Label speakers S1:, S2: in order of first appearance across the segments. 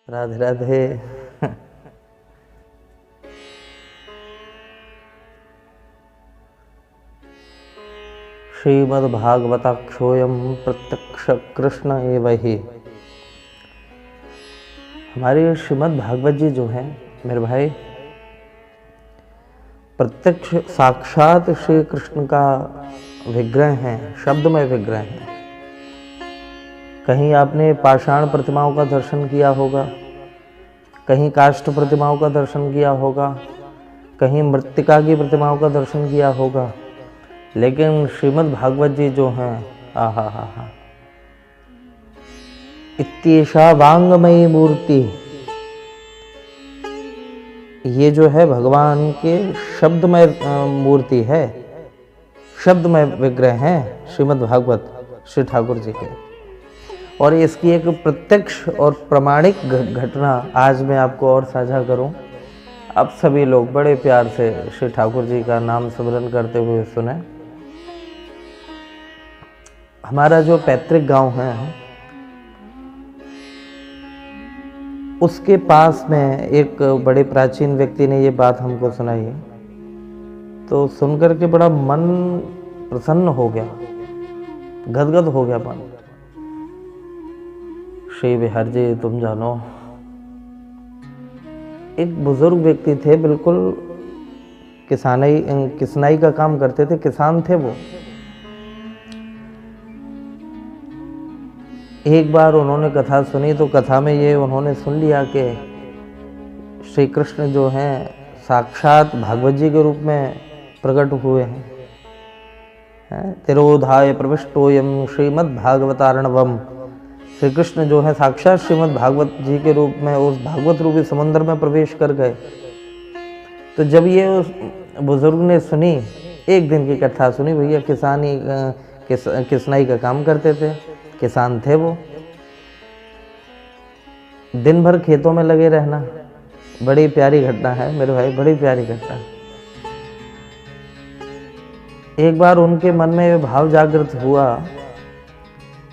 S1: राधे राधे। श्रीमद्भागवताक्षोऽयं प्रत्यक्ष कृष्ण एव हि। हमारे श्रीमद् भागवत जी जो हैं मेरे भाई, प्रत्यक्ष साक्षात श्री कृष्ण का विग्रह हैं, शब्दमय विग्रह हैं। कहीं आपने पाषाण प्रतिमाओं का दर्शन किया होगा, कहीं काष्ठ प्रतिमाओं का दर्शन किया होगा, कहीं मृत्तिका की प्रतिमाओं का दर्शन किया होगा, लेकिन श्रीमद् भागवत जी जो हैं, आहा हा हा, इत्येषा वांगमयी मूर्ति, ये जो है भगवान के शब्दमय मूर्ति है, शब्दमय विग्रह हैं श्रीमद् भागवत श्री ठाकुर जी के। और इसकी एक प्रत्यक्ष और प्रमाणिक घटना आज मैं आपको और साझा करूं। आप सभी लोग बड़े प्यार से श्री ठाकुर जी का नाम स्मरण करते हुए सुने। हमारा जो पैतृक गांव है, उसके पास में एक बड़े प्राचीन व्यक्ति ने ये बात हमको सुनाई, तो सुनकर के बड़ा मन प्रसन्न हो गया, गदगद हो गया मन। श्री बिहार जी, तुम जानो, एक बुजुर्ग व्यक्ति थे, बिल्कुल किसनाई का काम करते थे, किसान थे वो। एक बार उन्होंने कथा सुनी, तो कथा में ये उन्होंने सुन लिया कि श्री कृष्ण जो हैं साक्षात भागवत जी के रूप में प्रकट हुए हैं। तिरोधाय प्रविष्टोयम श्रीमद् भागवतार्णवम, श्री कृष्ण जो है साक्षात श्रीमद् भागवत जी के रूप में उस भागवत रूपी समंदर में प्रवेश कर गए। तो जब ये उस बुजुर्ग ने सुनी, एक दिन की कथा सुनी, भैया किसनाई का काम करते थे, किसान थे वो, दिन भर खेतों में लगे रहना, बड़ी प्यारी घटना है मेरे भाई, बड़ी प्यारी घटना। एक बार उनके मन में ये भाव जागृत हुआ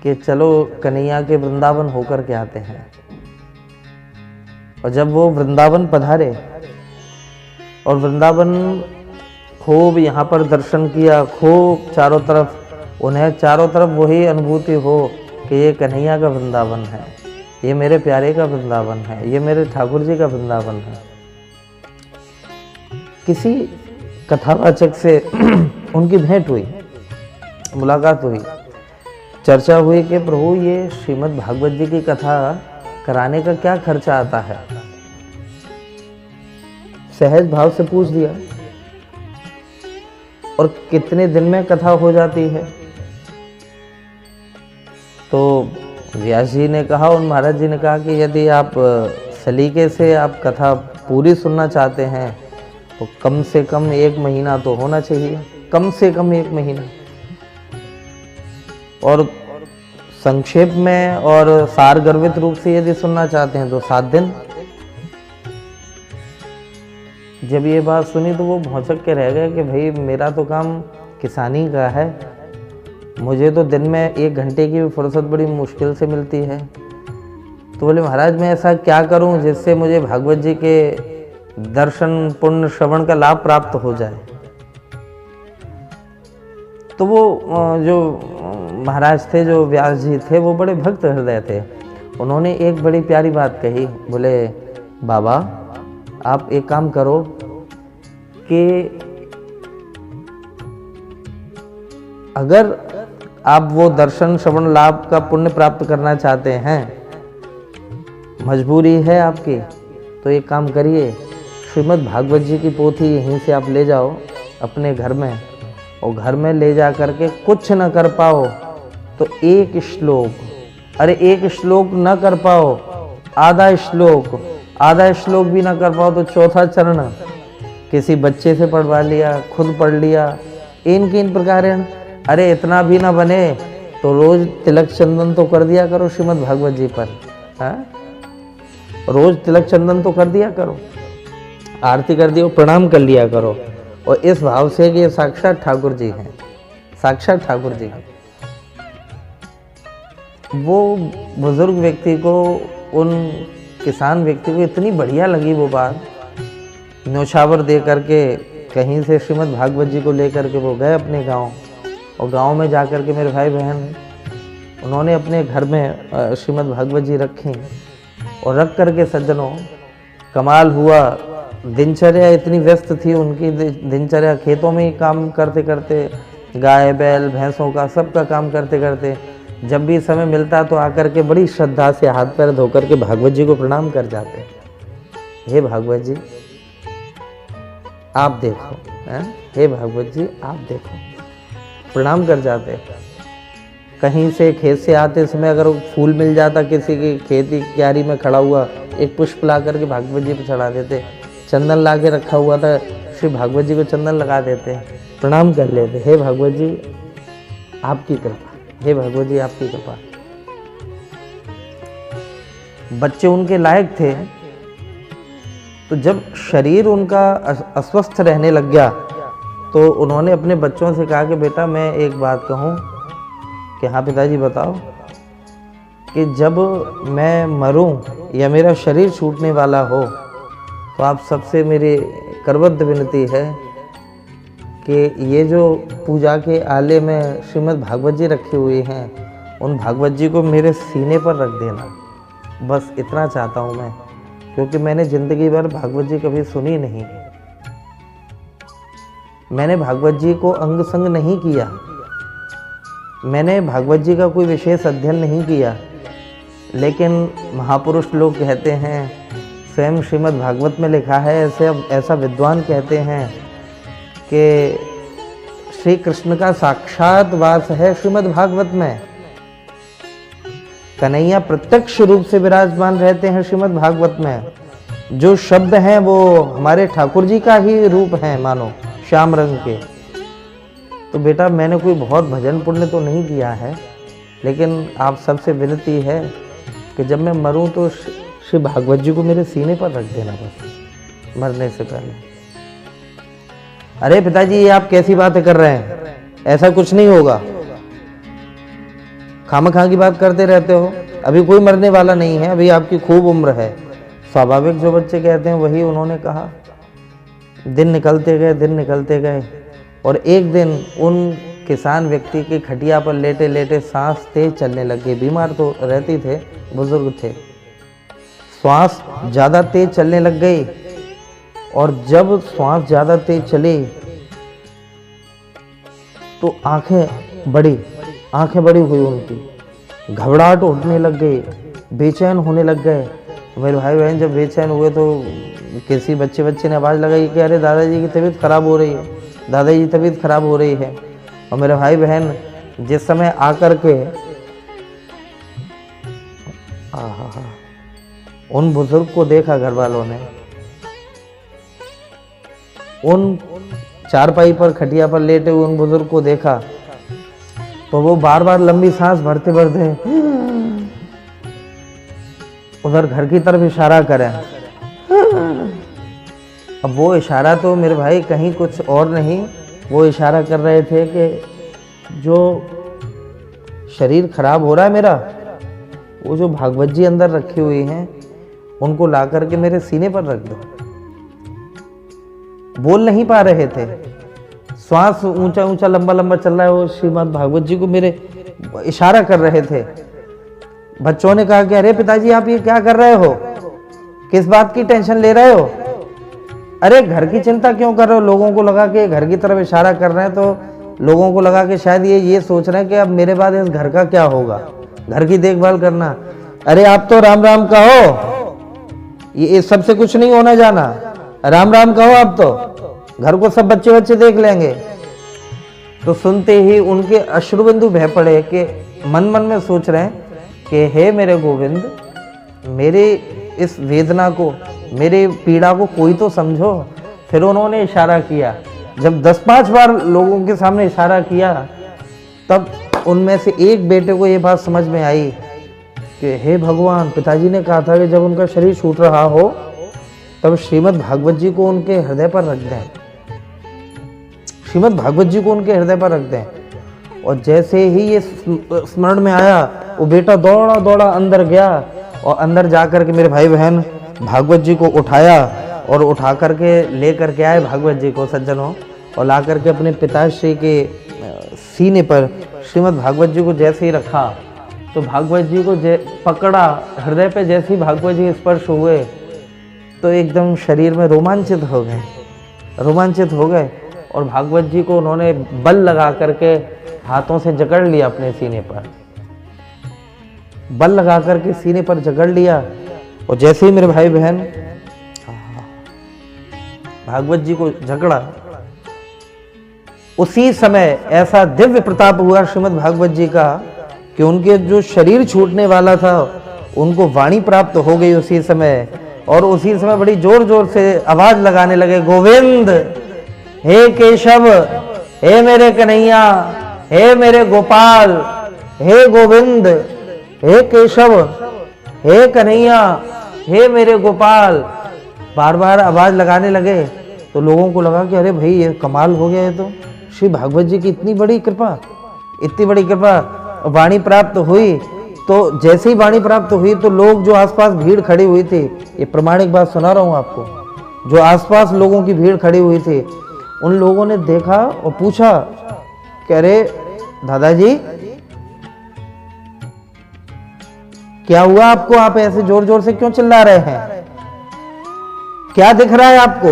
S1: कि चलो कन्हैया के वृंदावन होकर के आते हैं। और जब वो वृंदावन पधारे और वृंदावन खूब यहाँ पर दर्शन किया, खूब चारों तरफ, उन्हें चारों तरफ वही अनुभूति हो कि ये कन्हैया का वृंदावन है, ये मेरे प्यारे का वृंदावन है, ये मेरे ठाकुर जी का वृंदावन है। किसी कथावाचक से उनकी भेंट हुई, मुलाकात हुई, चर्चा हुई कि प्रभु ये श्रीमद् भागवत जी की कथा कराने का क्या खर्चा आता है। सहज भाव से पूछ दिया, और कितने दिन में कथा हो जाती है। तो व्यास जी ने कहा, और महाराज जी ने कहा कि यदि आप सलीके से आप कथा पूरी सुनना चाहते हैं तो कम से कम 1 महीना तो होना चाहिए, कम से कम 1 महीना। और संक्षेप में और सारगर्भित रूप से यदि सुनना चाहते हैं तो 7 दिन। जब ये बात सुनी तो वो भौंचक के रह गए कि भाई मेरा तो काम किसानी का है, मुझे तो दिन में 1 घंटे की भी फुर्सत बड़ी मुश्किल से मिलती है। तो बोले महाराज मैं ऐसा क्या करूं जिससे मुझे भागवत जी के दर्शन पुण्य श्रवण का लाभ प्राप्त हो जाए। तो वो जो महाराज थे, जो व्यास जी थे, वो बड़े भक्त हृदय थे। उन्होंने एक बड़ी प्यारी बात कही, बोले बाबा आप एक काम करो कि अगर आप वो दर्शन श्रवण लाभ का पुण्य प्राप्त करना चाहते हैं, मजबूरी है आपकी, तो एक काम करिए, श्रीमद् भागवत जी की पोथी यहीं से आप ले जाओ अपने घर में, और घर में ले जा करके कुछ न कर पाओ तो 1 श्लोक, अरे 1 श्लोक न कर पाओ, आधा श्लोक भी न कर पाओ तो 4था चरण किसी बच्चे से पढ़वा लिया, खुद पढ़ लिया, इन प्रकार। अरे इतना भी ना बने तो रोज तिलक चंदन तो कर दिया करो श्रीमद् भागवत जी पर, रोज तिलक चंदन तो कर दिया करो, आरती कर दियो, प्रणाम कर लिया करो, और इस भाव से कि ये साक्षात ठाकुर जी हैं, साक्षात ठाकुर जी हैं। वो बुजुर्ग व्यक्ति को उन किसान व्यक्ति को इतनी बढ़िया लगी वो बात, न्योछावर दे करके कहीं से श्रीमद् भागवत जी को लेकर के वो गए अपने गांव, और गांव में जा कर के मेरे भाई बहन उन्होंने अपने घर में श्रीमद् भागवत जी रखी, और रख करके सज्जनों कमाल हुआ। दिनचर्या इतनी व्यस्त थी उनकी, दिनचर्या खेतों में ही काम करते करते, गाय बैल भैंसों का सबका काम करते करते, जब भी समय मिलता तो आकर के बड़ी श्रद्धा से हाथ पैर धोकर के भागवत जी को प्रणाम कर जाते। हे भागवत जी आप देखो, हे भागवत जी आप देखो, प्रणाम कर जाते। कहीं से खेत से आते समय अगर फूल मिल जाता किसी की खेती क्यारी में खड़ा हुआ, एक पुष्प ला करके भागवत जी पे चढ़ा देते। चंदन ला के रखा हुआ था, श्री भागवत जी को चंदन लगा देते, प्रणाम कर लेते। हे भागवत जी आपकी कृपा, हे भागवत जी आपकी कृपा। बच्चे उनके लायक थे, तो जब शरीर उनका अस्वस्थ रहने लग गया तो उन्होंने अपने बच्चों से कहा कि बेटा मैं एक बात कहूँ कि हाँ पिताजी बताओ, कि जब मैं मरूं या मेरा शरीर छूटने वाला हो तो आप सबसे मेरी करबद्ध विनती है कि ये जो पूजा के आले में श्रीमद् भागवत जी रखी हुई हैं, उन भागवत जी को मेरे सीने पर रख देना। बस इतना चाहता हूँ मैं, क्योंकि मैंने ज़िंदगी भर भागवत जी कभी सुनी नहीं, मैंने भागवत जी को अंग संग नहीं किया, मैंने भागवत जी का कोई विशेष अध्ययन नहीं किया। लेकिन महापुरुष लोग कहते हैं, स्वयं श्रीमद् भागवत में लिखा है, ऐसा विद्वान कहते हैं कि श्री कृष्ण का साक्षात वास है श्रीमद् भागवत में। कन्हैया प्रत्यक्ष रूप से विराजमान रहते हैं श्रीमद् भागवत में। जो शब्द हैं वो हमारे ठाकुर जी का ही रूप है, मानो श्याम रंग के। तो बेटा मैंने कोई बहुत भजन पुण्य तो नहीं किया है, लेकिन आप सबसे विनती है कि जब मैं मरूं तो श्री भागवत जी को मेरे सीने पर रख देना, बस मरने से पहले। अरे पिताजी ये आप कैसी बातें कर रहे हैं, ऐसा कुछ नहीं होगा, खामखा की बात करते रहते हो, अभी कोई मरने वाला नहीं है, अभी आपकी खूब उम्र है। स्वाभाविक जो बच्चे कहते हैं वही उन्होंने कहा। दिन निकलते गए, दिन निकलते गए, और एक दिन उन किसान व्यक्ति की खटिया पर लेटे लेटे सांस तेज चलने लग गई। बीमार तो रहती थे, बुजुर्ग थे, श्वास ज़्यादा तेज चलने लग गई, और जब श्वास ज़्यादा तेज चली तो आंखें बड़ी हुई उनकी, घबराहट उठने लग गई, बेचैन होने लग गए। मेरे भाई बहन जब बेचैन हुए तो किसी बच्चे ने आवाज़ लगाई कि अरे दादाजी की तबीयत खराब हो रही है, दादाजी की तबीयत खराब हो रही है। और मेरे भाई बहन जिस समय आकर के उन बुजुर्ग को देखा, घर वालों ने उन चारपाई पर खटिया पर लेटे हुए उन बुजुर्ग को देखा, तो वो बार बार लंबी सांस भरते भरते उधर घर की तरफ इशारा करें। अब वो इशारा तो मेरे भाई कहीं कुछ और नहीं, वो इशारा कर रहे थे कि जो शरीर खराब हो रहा है मेरा, वो जो भागवत जी अंदर रखी हुई हैं उनको ला करके मेरे सीने पर रख दो। बोल नहीं पा रहे थे, श्वास ऊंचा ऊंचा लंबा लंबा चल रहा है, वो श्रीमद् भागवत जी को मेरे इशारा कर रहे थे। बच्चों ने कहा कि अरे पिताजी आप ये क्या कर रहे हो, किस बात की टेंशन ले रहे हो, अरे घर की चिंता क्यों कर रहे हो। लोगों को लगा कि घर की तरफ इशारा कर रहे हैं, तो लोगों को लगा कि शायद ये सोच रहे हैं कि अब मेरे बाद इस घर का क्या होगा, घर की देखभाल करना। अरे आप तो राम राम कहो, ये सबसे कुछ नहीं होना जाना, राम राम कहो, आप तो घर को सब बच्चे देख लेंगे। तो सुनते ही उनके अश्रुबिंदु बह पड़े कि मन में सोच रहे हैं कि हे मेरे गोविंद, मेरे इस वेदना को, मेरे पीड़ा को कोई तो समझो। फिर उन्होंने इशारा किया, जब 10-5 बार लोगों के सामने इशारा किया, तब उनमें से एक बेटे को ये बात समझ में आई कि हे भगवान, पिताजी ने कहा था कि जब उनका शरीर छूट रहा हो तब श्रीमद् भागवत जी को उनके हृदय पर रख दें, श्रीमद् भागवत जी को उनके हृदय पर रख दें। और जैसे ही ये स्मरण में आया, वो बेटा दौड़ा अंदर गया और अंदर जा कर के मेरे भाई बहन भागवत जी को उठाया और उठा करके ले करके आए भागवत जी को सज्जनों, और ला करके अपने पिताश्री के सीने पर श्रीमद् भागवत जी को जैसे ही रखा तो भागवत जी को पकड़ा, हृदय पे जैसे ही भागवत जी स्पर्श हुए तो एकदम शरीर में रोमांचित हो गए और भागवत जी को उन्होंने बल लगा करके हाथों से जकड़ लिया, अपने सीने पर बल लगा करके सीने पर जकड़ लिया। और जैसे ही मेरे भाई बहन भागवत जी को जकड़ा, उसी समय ऐसा दिव्य प्रताप हुआ श्रीमद् भागवत जी का कि उनके जो शरीर छूटने वाला था उनको वाणी प्राप्त हो गई उसी समय, और उसी समय बड़ी जोर जोर से आवाज लगाने लगे, गोविंद, हे केशव, हे मेरे कन्हैया, हे मेरे गोपाल, हे गोविंद, हे केशव, हे कन्हैया, हे मेरे गोपाल, बार बार आवाज लगाने लगे। तो लोगों को लगा कि अरे भाई ये कमाल हो गया है, तो श्री भागवत जी की इतनी बड़ी कृपा। वाणी प्राप्त हुई, तो जैसे ही वाणी प्राप्त हुई तो लोग जो आसपास भीड़ खड़ी हुई थी, ये प्रमाणिक बात सुना रहा हूं आपको, जो आसपास लोगों की भीड़ खड़ी हुई थी उन लोगों ने देखा और पूछा कि अरे दादाजी क्या हुआ आपको, आप ऐसे जोर जोर से क्यों चिल्ला रहे हैं, क्या दिख रहा है आपको?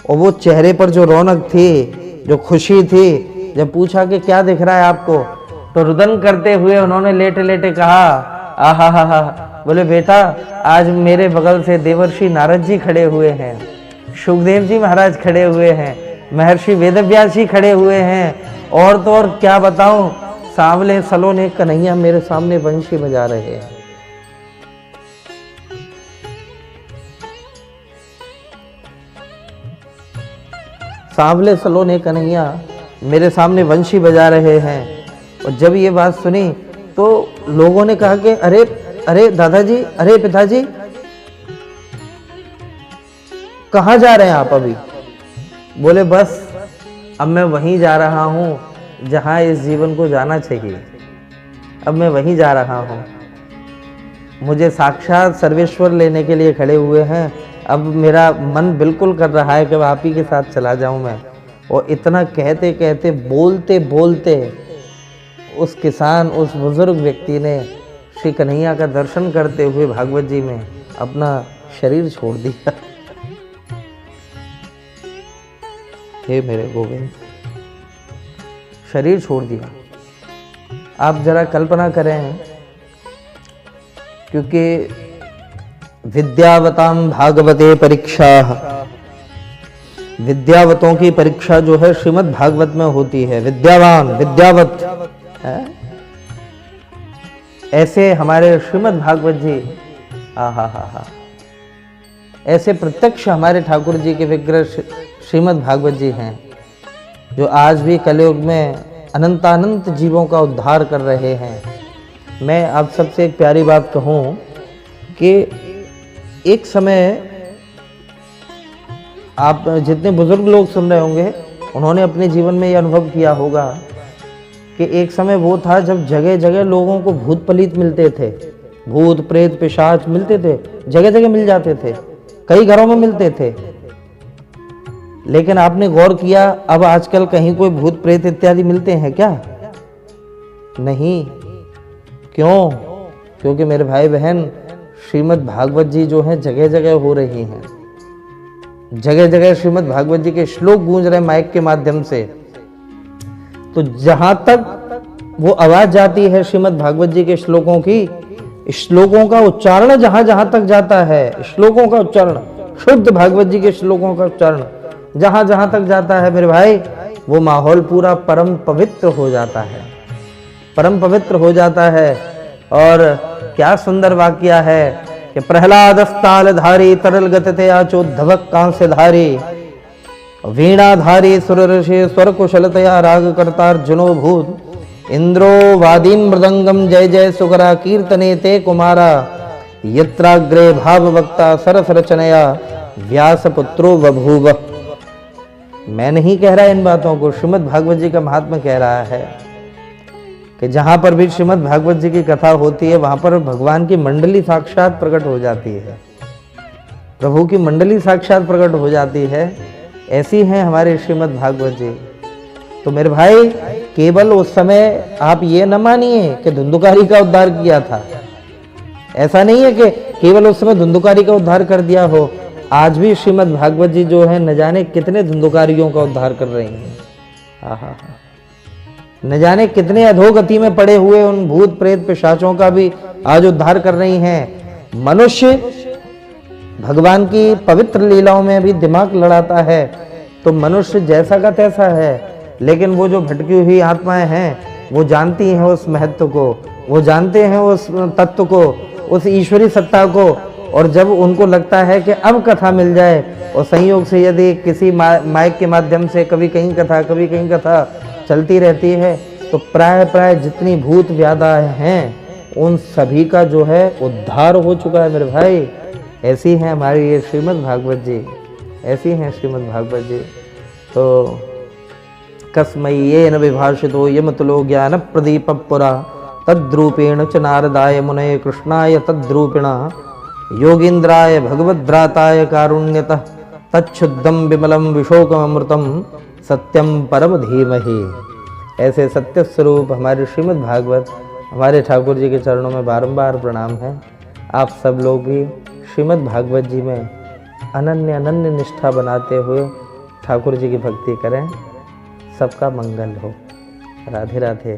S1: और वो चेहरे पर जो रौनक थी, जो खुशी थी, जब पूछा कि क्या दिख रहा है आपको, तो रुदन करते हुए उन्होंने लेटे लेटे कहा, आहा हा हा, बोले बेटा आज मेरे बगल से देवर्षि नारद जी खड़े हुए हैं, सुखदेव जी महाराज खड़े हुए हैं, महर्षि वेदव्यास जी खड़े हुए हैं, और तो और क्या बताऊं, सांवले सलोने कन्हैया मेरे सामने बंशी बजा रहे हैं। सांवले सलोने कन्हैया मेरे सामने वंशी बजा रहे हैं। और जब ये बात सुनी तो लोगों ने कहा कि अरे दादाजी, अरे पिताजी, कहाँ जा रहे हैं आप अभी? बोले बस अब मैं वहीं जा रहा हूँ जहाँ इस जीवन को जाना चाहिए, अब मैं वहीं जा रहा हूँ। मुझे साक्षात सर्वेश्वर लेने के लिए खड़े हुए हैं, अब मेरा मन बिल्कुल कर रहा है कि आप ही के साथ चला जाऊँ मैं। और इतना कहते कहते बोलते बोलते उस किसान, उस बुजुर्ग व्यक्ति ने श्री कन्हैया का दर्शन करते हुए भागवत जी में अपना शरीर छोड़ दिया। हे मेरे गोविंद, शरीर छोड़ दिया। आप जरा कल्पना करें, क्योंकि विद्यावताम भागवते परीक्षा, विद्यावतों की परीक्षा जो है श्रीमद् भागवत में होती है। विद्यावान, विद्यावत है? ऐसे हमारे श्रीमद् भागवत जी, हा, ऐसे प्रत्यक्ष हमारे ठाकुर जी के विग्रह श्रीमद् भागवत जी हैं, जो आज भी कलयुग में अनंतानंत जीवों का उद्धार कर रहे हैं। मैं आप सबसे एक प्यारी बात कहूं कि एक समय, आप जितने बुजुर्ग लोग सुन रहे होंगे उन्होंने अपने जीवन में ये अनुभव किया होगा कि एक समय वो था जब जगह जगह लोगों को भूत पलीत मिलते थे, भूत प्रेत पिशाच मिलते थे, जगह जगह मिल जाते थे, कई घरों में मिलते थे। लेकिन आपने गौर किया अब आजकल कहीं कोई भूत प्रेत इत्यादि मिलते हैं क्या? नहीं। क्यों? क्योंकि मेरे भाई बहन श्रीमद् भागवत जी जो है जगह जगह हो रही हैं, जगह जगह श्रीमद् भागवत जी के श्लोक गूंज रहे माइक के माध्यम से। तो जहां तक वो आवाज जाती है श्रीमद् भागवत जी के श्लोकों की, श्लोकों का उच्चारण जहां जहां तक जाता है, श्लोकों का उच्चारण, शुद्ध भागवत जी के श्लोकों का उच्चारण जहां जहां तक जाता है मेरे भाई, वो माहौल पूरा परम पवित्र हो जाता है, परम पवित्र हो जाता है। और क्या सुंदर वाक्य है कि प्रहलादस्ताल धारी तरल गतते आचोद्धवक कांस्य धारी वीणाधारी सुर ऋषि स्वर कुशलतया राग करतार जुनो भूत इंद्रो वादीन मृदंगम जय जय सुकरा कीर्तने ते कुमारा यत्राग्रे भाव वक्ता सरस रचनया व्यास पुत्रो बभूव। मैं नहीं कह रहा इन बातों को, श्रीमद् भागवत जी का महात्मा कह रहा है कि जहाँ पर भी श्रीमद् भागवत जी की कथा होती है वहाँ पर भगवान की मंडली साक्षात प्रकट हो जाती है, प्रभु की मंडली साक्षात प्रकट हो जाती है। ऐसी हैं हमारे श्रीमद् भागवत जी। तो मेरे भाई, केवल उस समय आप ये न मानिए कि धुंधुकारी का उद्धार किया था। ऐसा नहीं है कि केवल उस समय धुंधुकारी का उद्धार कर दिया हो। आज भी श्रीमद् भागवत जी जो है न जाने कितने धुंधुकारियों का उद्धार कर रही हैं। आहा, न जाने कितने अधोगति में पड़े हुए उन भूत प्रेत पिशाचों का भी आज उद्धार कर रही हैं। मनुष्य भगवान की पवित्र लीलाओं में भी दिमाग लड़ाता है तो मनुष्य जैसा का तैसा है, लेकिन वो जो भटकी हुई आत्माएं हैं वो जानती हैं उस महत्व को, वो जानते हैं उस तत्व को, उस ईश्वरी सत्ता को। और जब उनको लगता है कि अब कथा मिल जाए, और संयोग से यदि किसी माइक के माध्यम से कभी कहीं कथा चलती रहती है, तो प्राय जितनी भूत व्याधा हैं उन सभी का जो है उद्धार हो चुका है मेरे भाई। ऐसी हैं हमारी ये श्रीमद् भागवत जी, ऐसी हैं श्रीमद् भागवत जी। तो कस्मय्येन विभाषितो यमतुलो ज्ञान प्रदीप पुरा तद्रूपेण च नारदाय मुनये कृष्णाय तद्रूपिणा योगीन्द्राय भगवद्राताय कारुण्यतः तच्छुद्धम विमलम विशोकमृतम सत्यम परम धीमहि। ऐसे सत्य स्वरूप हमारे श्रीमद् भागवत हमारे ठाकुर जी के चरणों में बारंबार प्रणाम है। आप सब लोग भी श्रीमद् भागवत जी में अनन्य निष्ठा बनाते हुए ठाकुर जी की भक्ति करें। सबका मंगल हो। राधे राधे।